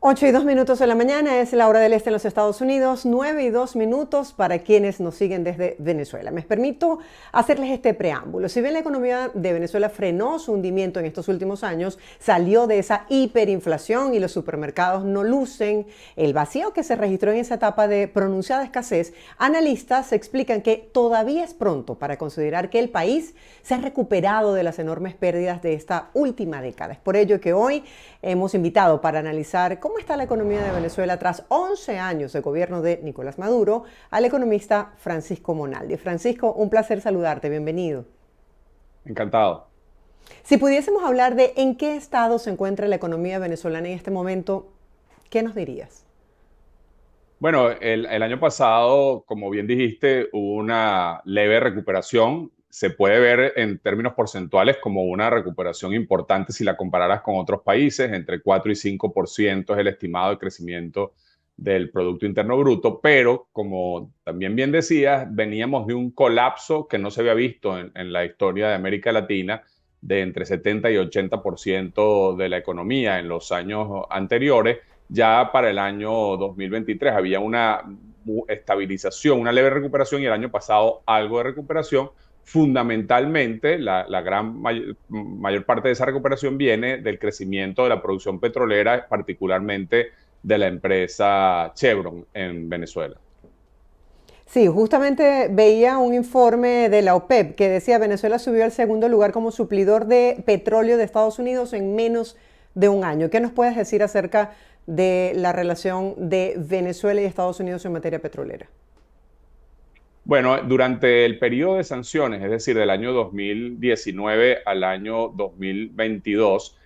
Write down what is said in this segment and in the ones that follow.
8:02 de la mañana es la hora del este en los Estados Unidos, 9:02 para quienes nos siguen desde Venezuela. Me permito hacerles este preámbulo. Si bien la economía de Venezuela frenó su hundimiento en estos últimos años, salió de esa hiperinflación y los supermercados no lucen el vacío que se registró en esa etapa de pronunciada escasez, analistas explican que todavía es pronto para considerar que el país se ha recuperado de las enormes pérdidas de esta última década. Es por ello que hoy hemos invitado para analizar cómo está la economía de Venezuela tras 11 años de gobierno de Nicolás Maduro al economista Francisco Monaldi. Francisco, un placer saludarte, bienvenido. Encantado. Si pudiésemos hablar de en qué estado se encuentra la economía venezolana en este momento, ¿qué nos dirías? Bueno, el año pasado, como bien dijiste, hubo una leve recuperación. Se puede ver en términos porcentuales como una recuperación importante si la compararas con otros países. Entre 4 y 5% es el estimado de crecimiento del Producto Interno Bruto, pero como también bien decías, veníamos de un colapso que no se había visto en la historia de América Latina, de entre 70 y 80% de la economía en los años anteriores. Ya para el año 2023 había una estabilización, una leve recuperación, y el año pasado algo de recuperación. Fundamentalmente, la gran mayor parte de esa recuperación viene del crecimiento de la producción petrolera, particularmente de la empresa Chevron en Venezuela. Sí, justamente veía un informe de la OPEP que decía Venezuela subió al segundo lugar como suplidor de petróleo de Estados Unidos en menos de un año. ¿Qué nos puedes decir acerca de la relación de Venezuela y Estados Unidos en materia petrolera? Bueno, durante el periodo de sanciones, es decir, del año 2019 al año 2022,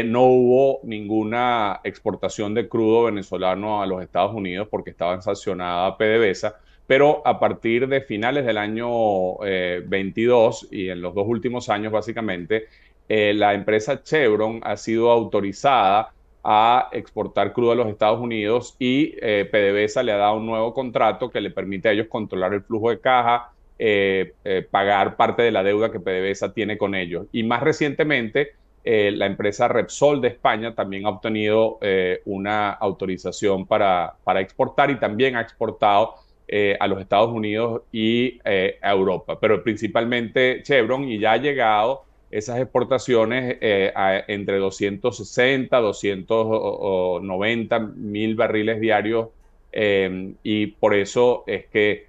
no hubo ninguna exportación de crudo venezolano a los Estados Unidos porque estaban sancionada PDVSA, pero a partir de finales del año 22 y en los dos últimos años, básicamente, la empresa Chevron ha sido autorizada a exportar crudo a los Estados Unidos, y PDVSA le ha dado un nuevo contrato que le permite a ellos controlar el flujo de caja, pagar parte de la deuda que PDVSA tiene con ellos. Y más recientemente, la empresa Repsol de España también ha obtenido una autorización para exportar, y también ha exportado a los Estados Unidos y a Europa, pero principalmente Chevron, y ya ha llegado esas exportaciones entre 260, 290 mil barriles diarios, y por eso es que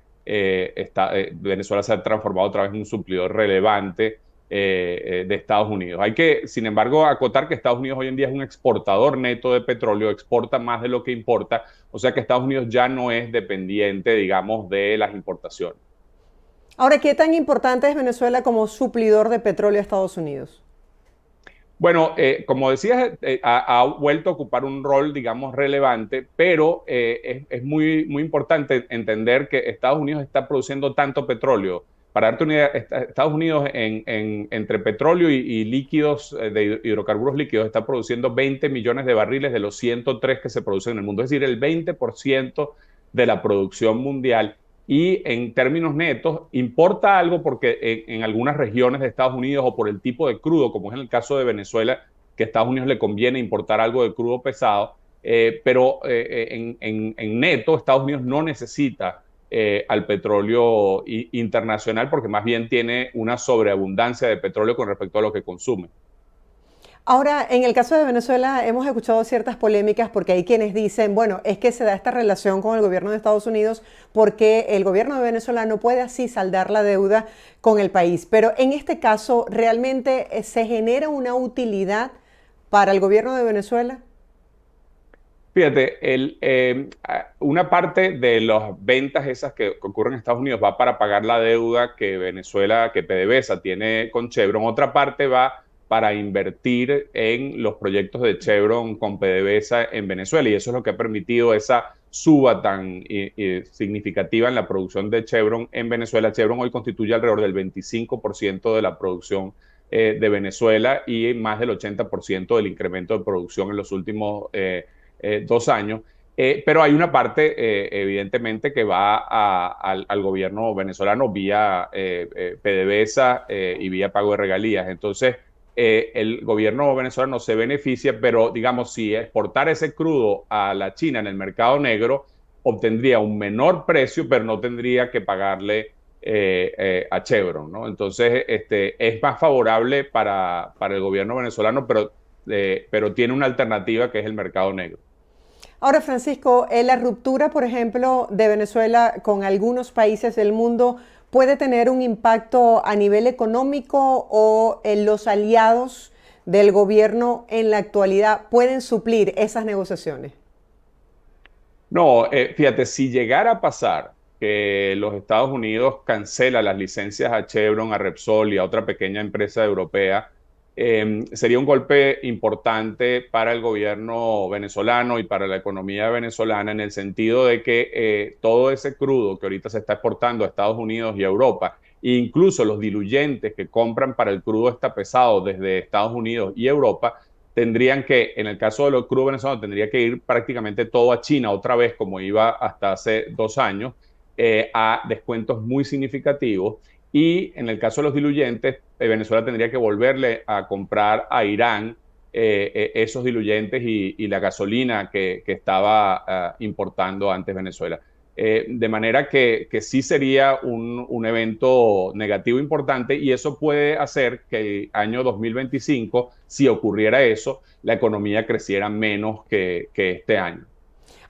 Venezuela se ha transformado otra vez en un suplidor relevante de Estados Unidos. Hay que, sin embargo, acotar que Estados Unidos hoy en día es un exportador neto de petróleo, exporta más de lo que importa, o sea que Estados Unidos ya no es dependiente, digamos, de las importaciones. Ahora, ¿qué tan importante es Venezuela como suplidor de petróleo a Estados Unidos? Bueno, como decías, ha vuelto a ocupar un rol, digamos, relevante, pero es muy, muy importante entender que Estados Unidos está produciendo tanto petróleo. Para darte una idea, Estados Unidos entre petróleo y líquidos, de hidrocarburos líquidos, está produciendo 20 millones de barriles de los 103 que se producen en el mundo, es decir, el 20% de la producción mundial. Y en términos netos, importa algo porque en algunas regiones de Estados Unidos, o por el tipo de crudo, como es en el caso de Venezuela, que a Estados Unidos le conviene importar algo de crudo pesado, pero en neto Estados Unidos no necesita al petróleo internacional, porque más bien tiene una sobreabundancia de petróleo con respecto a lo que consume. Ahora, en el caso de Venezuela hemos escuchado ciertas polémicas porque hay quienes dicen, bueno, es que se da esta relación con el gobierno de Estados Unidos porque el gobierno de Venezuela no puede así saldar la deuda con el país. Pero en este caso, ¿realmente se genera una utilidad para el gobierno de Venezuela? Fíjate, una parte de las ventas esas que ocurren en Estados Unidos va para pagar la deuda que Venezuela, que PDVSA tiene con Chevron. Otra parte va para invertir en los proyectos de Chevron con PDVSA en Venezuela. Y eso es lo que ha permitido esa suba tan significativa en la producción de Chevron en Venezuela. Chevron hoy constituye alrededor del 25% de la producción de Venezuela, y más del 80% del incremento de producción en los últimos 2 años. Pero hay una parte, evidentemente, que va al gobierno venezolano vía PDVSA y vía pago de regalías. Entonces, el gobierno venezolano se beneficia, pero digamos, si exportar ese crudo a la China en el mercado negro, obtendría un menor precio, pero no tendría que pagarle a Chevron, ¿no? Entonces, es más favorable para el gobierno venezolano, pero tiene una alternativa que es el mercado negro. Ahora, Francisco, la ruptura, por ejemplo, de Venezuela con algunos países del mundo puede tener un impacto a nivel económico o en los aliados del gobierno en la actualidad pueden suplir esas negociaciones. No, fíjate, si llegara a pasar que los Estados Unidos cancela las licencias a Chevron, a Repsol y a otra pequeña empresa europea, sería un golpe importante para el gobierno venezolano y para la economía venezolana en el sentido de que todo ese crudo que ahorita se está exportando a Estados Unidos y a Europa, e incluso los diluyentes que compran para el crudo está pesado desde Estados Unidos y Europa, tendrían que, en el caso de los crudos venezolanos, tendría que ir prácticamente todo a China otra vez, como iba hasta hace 2 años, a descuentos muy significativos. Y en el caso de los diluyentes, Venezuela tendría que volverle a comprar a Irán esos diluyentes y la gasolina que estaba importando antes Venezuela. De manera que sí sería un evento negativo importante y eso puede hacer que el año 2025, si ocurriera eso, la economía creciera menos que este año.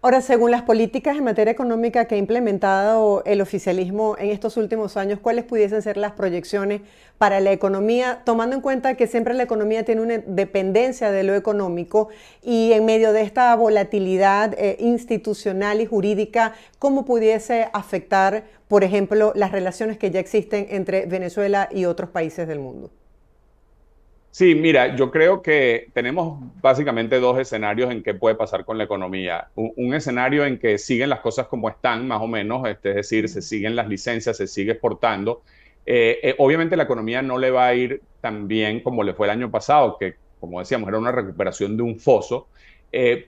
Ahora, según las políticas en materia económica que ha implementado el oficialismo en estos últimos años, ¿cuáles pudiesen ser las proyecciones para la economía, tomando en cuenta que siempre la economía tiene una dependencia de lo económico y en medio de esta volatilidad institucional y jurídica, cómo pudiese afectar, por ejemplo, las relaciones que ya existen entre Venezuela y otros países del mundo? Sí, mira, yo creo que tenemos básicamente dos escenarios en qué puede pasar con la economía. Un escenario en que siguen las cosas como están, más o menos, es decir, se siguen las licencias, se sigue exportando. Obviamente la economía no le va a ir tan bien como le fue el año pasado, que como decíamos, era una recuperación de un foso,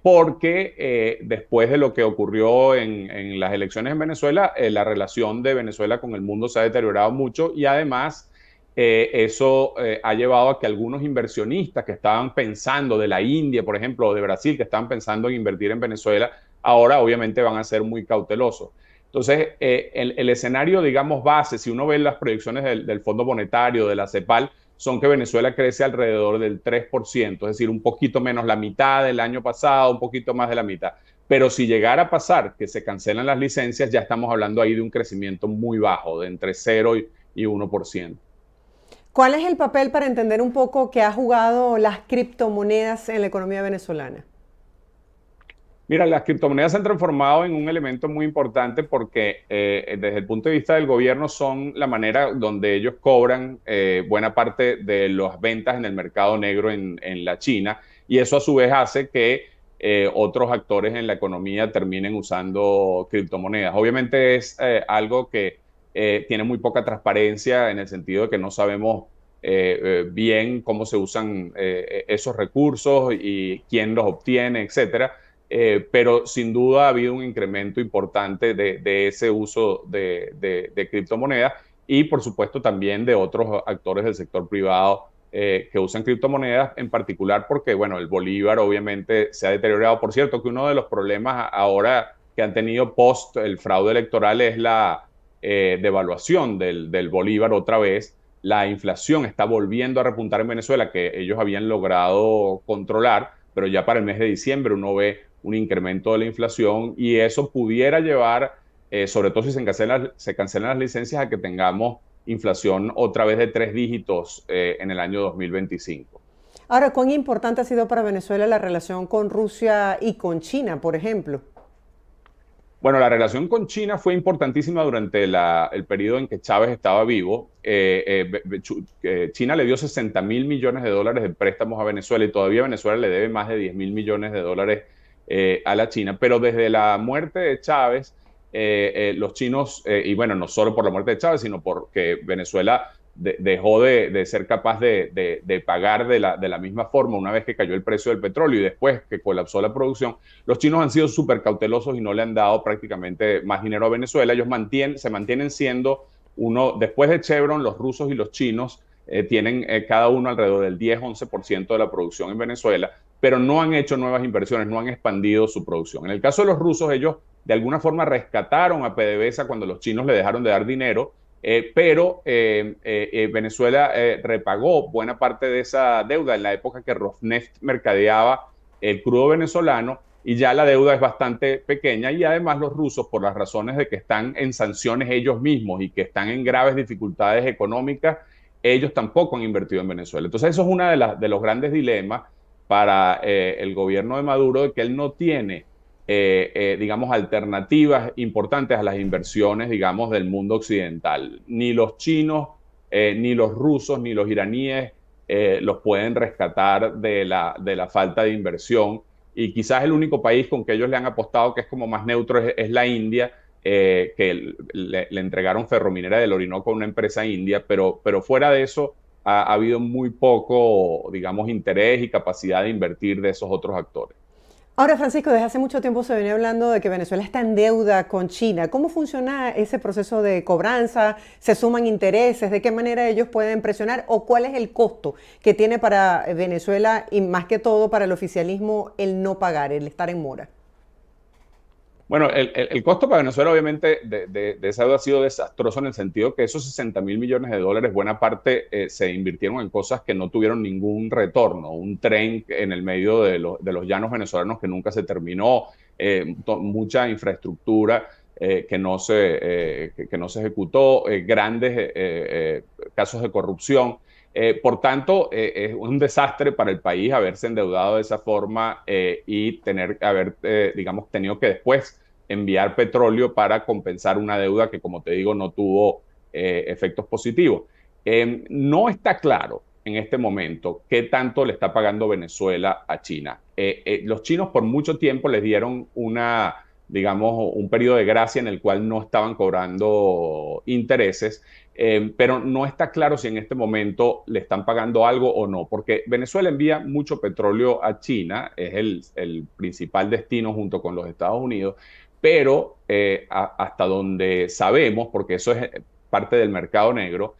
porque después de lo que ocurrió en las elecciones en Venezuela, la relación de Venezuela con el mundo se ha deteriorado mucho y además eso ha llevado a que algunos inversionistas que estaban pensando de la India, por ejemplo, o de Brasil, que estaban pensando en invertir en Venezuela, ahora obviamente van a ser muy cautelosos. Entonces, el escenario, digamos, base, si uno ve las proyecciones del Fondo Monetario, de la CEPAL, son que Venezuela crece alrededor del 3%, es decir, un poquito menos la mitad del año pasado, un poquito más de la mitad. Pero si llegara a pasar que se cancelan las licencias, ya estamos hablando ahí de un crecimiento muy bajo, de entre 0 y 1%. ¿Cuál es el papel para entender un poco que ha jugado las criptomonedas en la economía venezolana? Mira, las criptomonedas se han transformado en un elemento muy importante porque desde el punto de vista del gobierno son la manera donde ellos cobran buena parte de las ventas en el mercado negro en la China y eso a su vez hace que otros actores en la economía terminen usando criptomonedas. Obviamente es algo que tiene muy poca transparencia en el sentido de que no sabemos bien cómo se usan esos recursos y quién los obtiene, etcétera. Pero sin duda ha habido un incremento importante de ese uso de criptomonedas y por supuesto también de otros actores del sector privado que usan criptomonedas, en particular porque, bueno, el bolívar obviamente se ha deteriorado. Por cierto, que uno de los problemas ahora que han tenido post el fraude electoral es la devaluación del bolívar otra vez. La inflación está volviendo a repuntar en Venezuela, que ellos habían logrado controlar, pero ya para el mes de diciembre uno ve un incremento de la inflación y eso pudiera llevar, sobre todo si se cancelan las licencias, a que tengamos inflación otra vez de 3 dígitos en el año 2025. Ahora, ¿cuán importante ha sido para Venezuela la relación con Rusia y con China, por ejemplo? Bueno, la relación con China fue importantísima durante el periodo en que Chávez estaba vivo. China le dio 60.000 millones de dólares de préstamos a Venezuela y todavía Venezuela le debe más de 10.000 millones de dólares a la China. Pero desde la muerte de Chávez, los chinos, y bueno, no solo por la muerte de Chávez, sino porque Venezuela dejó de ser capaz de pagar de la misma forma una vez que cayó el precio del petróleo y después que colapsó la producción, los chinos han sido súper cautelosos y no le han dado prácticamente más dinero a Venezuela. Ellos se mantienen siendo después de Chevron, los rusos y los chinos, tienen cada uno alrededor del 10-11% de la producción en Venezuela, pero no han hecho nuevas inversiones, no han expandido su producción. En el caso de los rusos, ellos de alguna forma rescataron a PDVSA cuando los chinos le dejaron de dar dinero, pero Venezuela repagó buena parte de esa deuda en la época que Rosneft mercadeaba el crudo venezolano, y ya la deuda es bastante pequeña, y además los rusos, por las razones de que están en sanciones ellos mismos y que están en graves dificultades económicas, ellos tampoco han invertido en Venezuela. Entonces eso es uno de los grandes dilemas para el gobierno de Maduro, de que él no tiene digamos, alternativas importantes a las inversiones, digamos, del mundo occidental. Ni los chinos, ni los rusos, ni los iraníes los pueden rescatar de la falta de inversión. Y quizás el único país con que ellos le han apostado que es como más neutro es la India, que le entregaron Ferrominera del Orinoco a una empresa india, pero fuera de eso ha habido muy poco, digamos, interés y capacidad de invertir de esos otros actores. Ahora, Francisco, desde hace mucho tiempo se venía hablando de que Venezuela está en deuda con China. ¿Cómo funciona ese proceso de cobranza? ¿Se suman intereses? ¿De qué manera ellos pueden presionar? ¿O cuál es el costo que tiene para Venezuela y más que todo para el oficialismo el no pagar, el estar en mora? Bueno, el costo para Venezuela obviamente de esa deuda ha sido desastroso en el sentido que esos 60.000 millones de dólares, buena parte se invirtieron en cosas que no tuvieron ningún retorno. Un tren en el medio de los llanos venezolanos que nunca se terminó, mucha infraestructura que no se ejecutó, grandes casos de corrupción. Por tanto, es un desastre para el país haberse endeudado de esa forma y haber, digamos, tenido que después enviar petróleo para compensar una deuda que, como te digo, no tuvo efectos positivos. No está claro en este momento qué tanto le está pagando Venezuela a China. Los chinos por mucho tiempo les dieron digamos, un periodo de gracia en el cual no estaban cobrando intereses, pero no está claro si en este momento le están pagando algo o no, porque Venezuela envía mucho petróleo a China, es el principal destino junto con los Estados Unidos, pero hasta donde sabemos, porque eso es parte del mercado negro,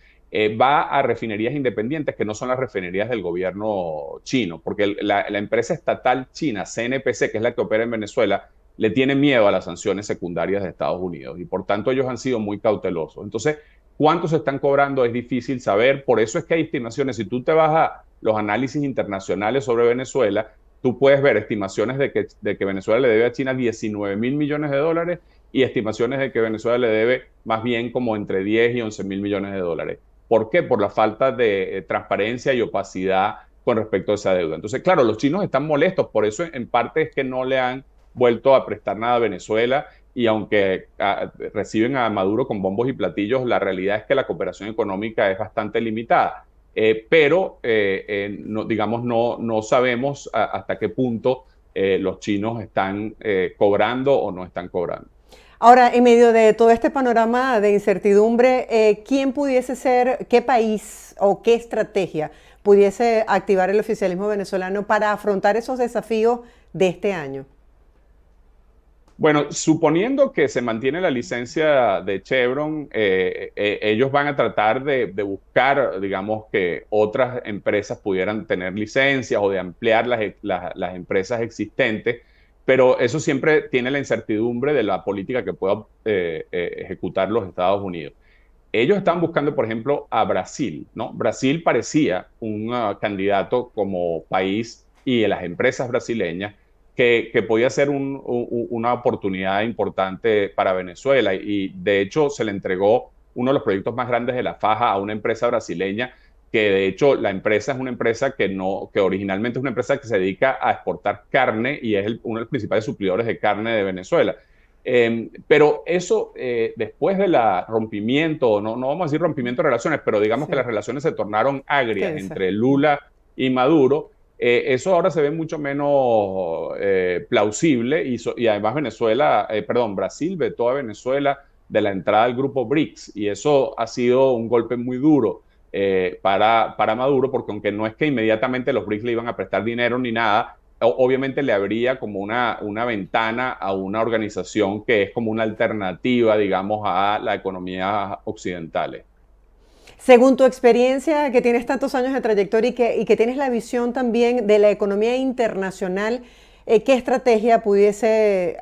va a refinerías independientes que no son las refinerías del gobierno chino, porque la empresa estatal china, CNPC, que es la que opera en Venezuela, le tiene miedo a las sanciones secundarias de Estados Unidos y por tanto ellos han sido muy cautelosos. Entonces, ¿cuánto se están cobrando? Es difícil saber, por eso es que hay estimaciones. Si tú te vas a los análisis internacionales sobre Venezuela, tú puedes ver estimaciones de que Venezuela le debe a China 19.000 millones de dólares y estimaciones de que Venezuela le debe más bien como entre 10 y 11.000 millones de dólares. ¿Por qué? Por la falta de transparencia y opacidad con respecto a esa deuda. Entonces, claro, los chinos están molestos, por eso en parte es que no le han vuelto a prestar nada a Venezuela, y aunque reciben a Maduro con bombos y platillos, la realidad es que la cooperación económica es bastante limitada. Pero, no, digamos, no sabemos hasta qué punto los chinos están cobrando o no están cobrando. Ahora, en medio de todo este panorama de incertidumbre, ¿quién pudiese ser, qué país o qué estrategia pudiese activar el oficialismo venezolano para afrontar esos desafíos de este año? Bueno, suponiendo que se mantiene la licencia de Chevron, ellos van a tratar de buscar, digamos, que otras empresas pudieran tener licencias o de ampliar las empresas existentes, pero eso siempre tiene la incertidumbre de la política que pueda ejecutar los Estados Unidos. Ellos están buscando, por ejemplo, a Brasil, ¿no? Brasil parecía un candidato como país y las empresas brasileñas que podía ser una oportunidad importante para Venezuela. Y de hecho se le entregó uno de los proyectos más grandes de la faja a una empresa brasileña, que de hecho la empresa es una empresa que originalmente es una empresa que se dedica a exportar carne y es uno de los principales suplidores de carne de Venezuela. Pero eso, después del rompimiento, no vamos a decir rompimiento de relaciones, pero digamos que las Sí, relaciones se tornaron agrias tensa. entre Lula y Maduro. Eso ahora se ve mucho menos plausible, y además Brasil vetó a Venezuela de la entrada al grupo BRICS, y eso ha sido un golpe muy duro para Maduro, porque aunque no es que inmediatamente los BRICS le iban a prestar dinero ni nada, obviamente le abría como una ventana a una organización que es como una alternativa, digamos, a la economía occidental. Según tu experiencia, que tienes tantos años de trayectoria y que tienes la visión también de la economía internacional, ¿qué estrategia pudiese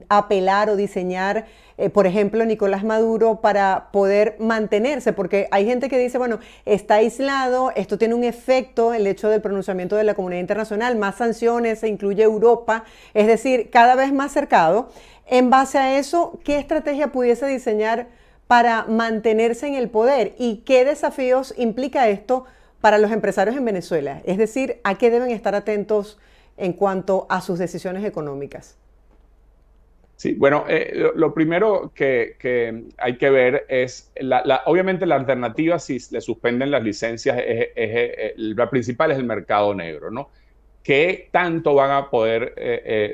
apelar o diseñar, por ejemplo, Nicolás Maduro para poder mantenerse? Porque hay gente que dice, bueno, está aislado, esto tiene un efecto, el hecho del pronunciamiento de la comunidad internacional, más sanciones, se incluye Europa, es decir, cada vez más cercado. En base a eso, ¿qué estrategia pudiese diseñar para mantenerse en el poder? ¿Y qué desafíos implica esto para los empresarios en Venezuela? Es decir, ¿a qué deben estar atentos en cuanto a sus decisiones económicas? Sí, bueno, lo primero que hay que ver es, obviamente la alternativa si le suspenden las licencias, la principal es el mercado negro, ¿no? ¿Qué tanto van a poder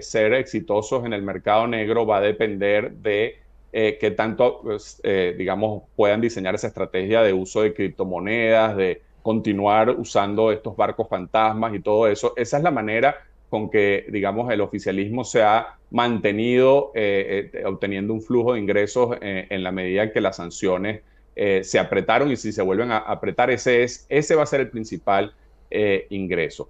ser exitosos en el mercado negro? Va a depender de qué tanto, pues, digamos, puedan diseñar esa estrategia de uso de criptomonedas, de continuar usando estos barcos fantasmas y todo eso. Esa es la manera con que, digamos, el oficialismo se ha mantenido obteniendo un flujo de ingresos en la medida en que las sanciones se apretaron, y si se vuelven a apretar, ese va a ser el principal ingreso.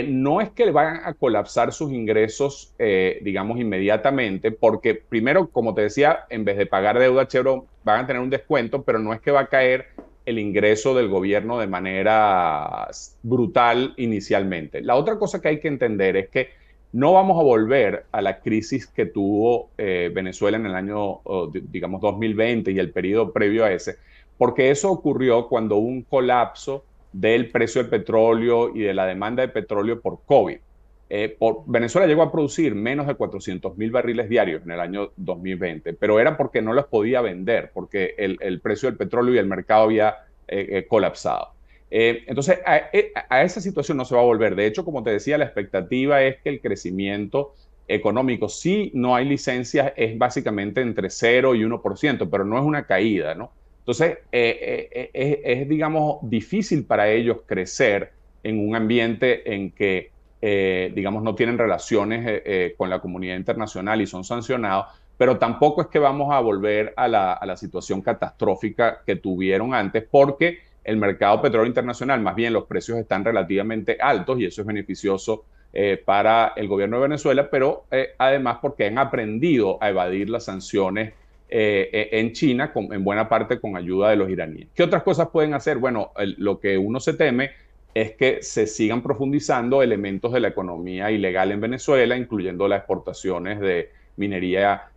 No es que van a colapsar sus ingresos, digamos, inmediatamente, porque primero, como te decía, en vez de pagar deuda Chevron, van a tener un descuento, pero no es que va a caer el ingreso del gobierno de manera brutal inicialmente. La otra cosa que hay que entender es que no vamos a volver a la crisis que tuvo Venezuela en el año, digamos, 2020 y el periodo previo a ese, porque eso ocurrió cuando hubo un colapso del precio del petróleo y de la demanda de petróleo por COVID. Venezuela llegó a producir menos de 400.000 barriles diarios en el año 2020, pero era porque no los podía vender, porque el precio del petróleo y el mercado había colapsado. Entonces, a esa situación no se va a volver. De hecho, como te decía, la expectativa es que el crecimiento económico, si no hay licencias, es básicamente entre 0 y 1%, pero no es una caída, ¿no? Entonces, digamos, difícil para ellos crecer en un ambiente en que, digamos, no tienen relaciones con la comunidad internacional y son sancionados, pero tampoco es que vamos a volver a la situación catastrófica que tuvieron antes, porque el mercado petróleo internacional, más bien los precios están relativamente altos y eso es beneficioso para el gobierno de Venezuela, pero además porque han aprendido a evadir las sanciones en China, en buena parte con ayuda de los iraníes. ¿Qué otras cosas pueden hacer? Bueno, lo que uno se teme es que se sigan profundizando elementos de la economía ilegal en Venezuela, incluyendo las exportaciones de minería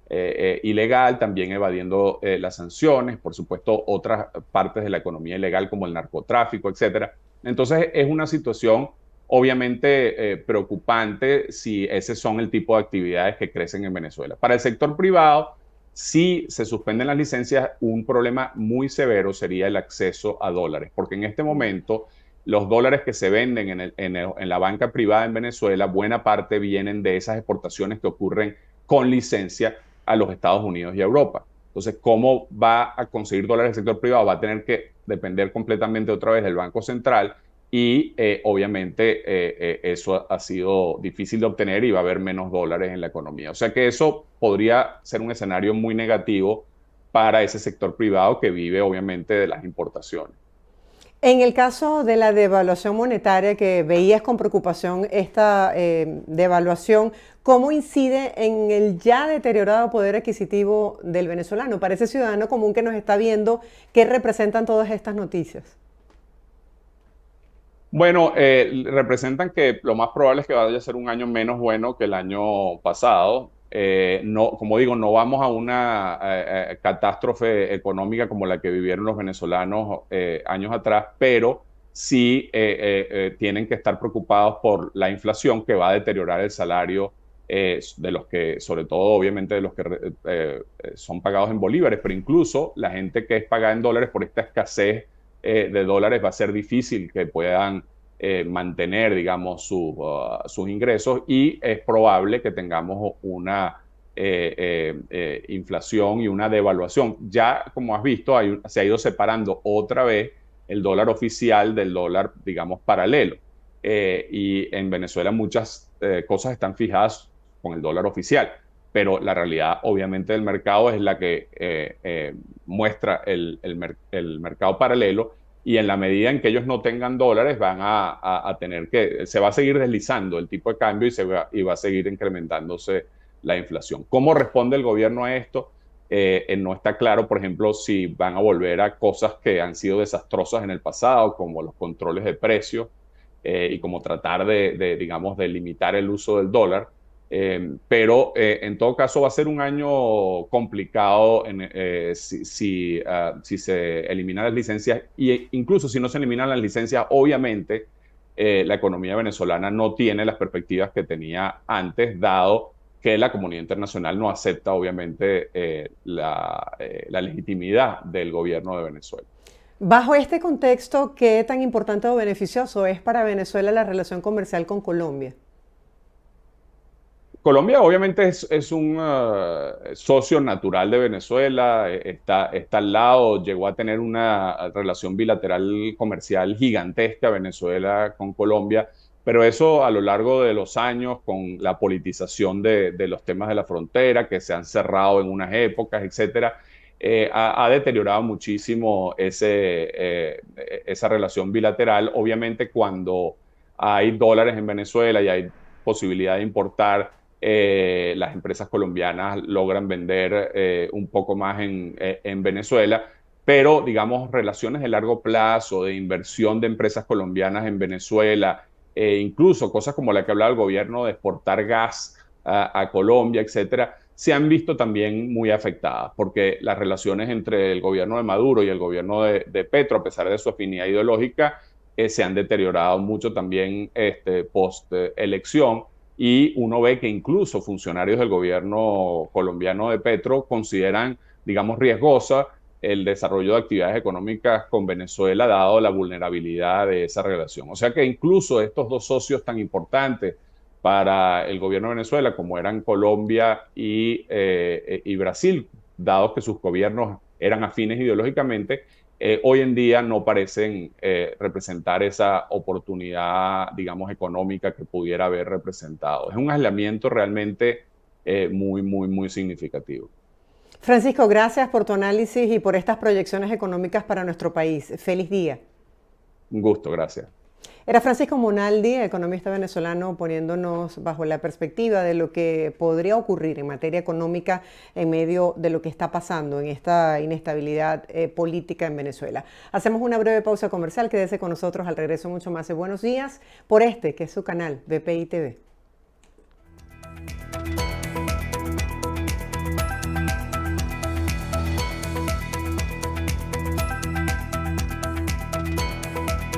ilegal, también evadiendo las sanciones, por supuesto, otras partes de la economía ilegal como el narcotráfico, etcétera. Entonces, es una situación obviamente preocupante si ese son el tipo de actividades que crecen en Venezuela. Para el sector privado, si se suspenden las licencias, un problema muy severo sería el acceso a dólares, porque en este momento los dólares que se venden en la banca privada en Venezuela, buena parte vienen de esas exportaciones que ocurren con licencia a los Estados Unidos y a Europa. Entonces, ¿cómo va a conseguir dólares el sector privado? Va a tener que depender completamente otra vez del Banco Central y obviamente eso ha sido difícil de obtener y va a haber menos dólares en la economía. O sea que eso podría ser un escenario muy negativo para ese sector privado que vive obviamente de las importaciones. En el caso de la devaluación monetaria, que veías con preocupación esta devaluación, ¿cómo incide en el ya deteriorado poder adquisitivo del venezolano? Para ese ciudadano común que nos está viendo, ¿qué representan todas estas noticias? Bueno, representan que lo más probable es que vaya a ser un año menos bueno que el año pasado. No, como digo, no vamos a una catástrofe económica como la que vivieron los venezolanos años atrás, pero sí tienen que estar preocupados por la inflación que va a deteriorar el salario de los que, sobre todo, obviamente, de los que son pagados en bolívares, pero incluso la gente que es pagada en dólares por esta escasez de dólares va a ser difícil que puedan mantener, digamos, sus ingresos y es probable que tengamos una inflación y una devaluación. Ya, como has visto, se ha ido separando otra vez el dólar oficial del dólar, digamos, paralelo. Y en Venezuela muchas cosas están fijadas con el dólar oficial, pero la realidad obviamente del mercado es la que muestra el mercado paralelo, y en la medida en que ellos no tengan dólares van a tener se va a seguir deslizando el tipo de cambio y va a seguir incrementándose la inflación. ¿Cómo responde el gobierno a esto? No está claro, por ejemplo, si van a volver a cosas que han sido desastrosas en el pasado, como los controles de precios, y como tratar digamos, de limitar el uso del dólar. Pero en todo caso va a ser un año complicado si se eliminan las licencias, e incluso si no se eliminan las licencias, obviamente la economía venezolana no tiene las perspectivas que tenía antes, dado que la comunidad internacional no acepta obviamente la legitimidad del gobierno de Venezuela. Bajo este contexto, ¿qué tan importante o beneficioso es para Venezuela la relación comercial con Colombia? Colombia obviamente es un socio natural de Venezuela, está al lado, llegó a tener una relación bilateral comercial gigantesca Venezuela con Colombia, pero eso a lo largo de los años, con la politización de los temas de la frontera, que se han cerrado en unas épocas, etcétera, ha deteriorado muchísimo esa relación bilateral. Obviamente cuando hay dólares en Venezuela y hay posibilidad de importar, las empresas colombianas logran vender un poco más en Venezuela, pero digamos relaciones de largo plazo, de inversión de empresas colombianas en Venezuela, incluso cosas como la que hablaba el gobierno de exportar gas a Colombia, etcétera, se han visto también muy afectadas, porque las relaciones entre el gobierno de Maduro y el gobierno de Petro, a pesar de su afinidad ideológica, se han deteriorado mucho también post elección. Y uno ve que incluso funcionarios del gobierno colombiano de Petro consideran, digamos, riesgosa el desarrollo de actividades económicas con Venezuela, dado la vulnerabilidad de esa relación. O sea que incluso estos dos socios tan importantes para el gobierno de Venezuela, como eran Colombia y Brasil, dado que sus gobiernos eran afines ideológicamente, hoy en día no parecen representar esa oportunidad, digamos, económica que pudiera haber representado. Es un aislamiento realmente muy significativo. Francisco, gracias por tu análisis y por estas proyecciones económicas para nuestro país. Feliz día. Un gusto, gracias. Era Francisco Monaldi, economista venezolano, poniéndonos bajo la perspectiva de lo que podría ocurrir en materia económica en medio de lo que está pasando en esta inestabilidad política en Venezuela. Hacemos una breve pausa comercial, quédese con nosotros, al regreso mucho más de Buenos Días por que es su canal, BPI TV.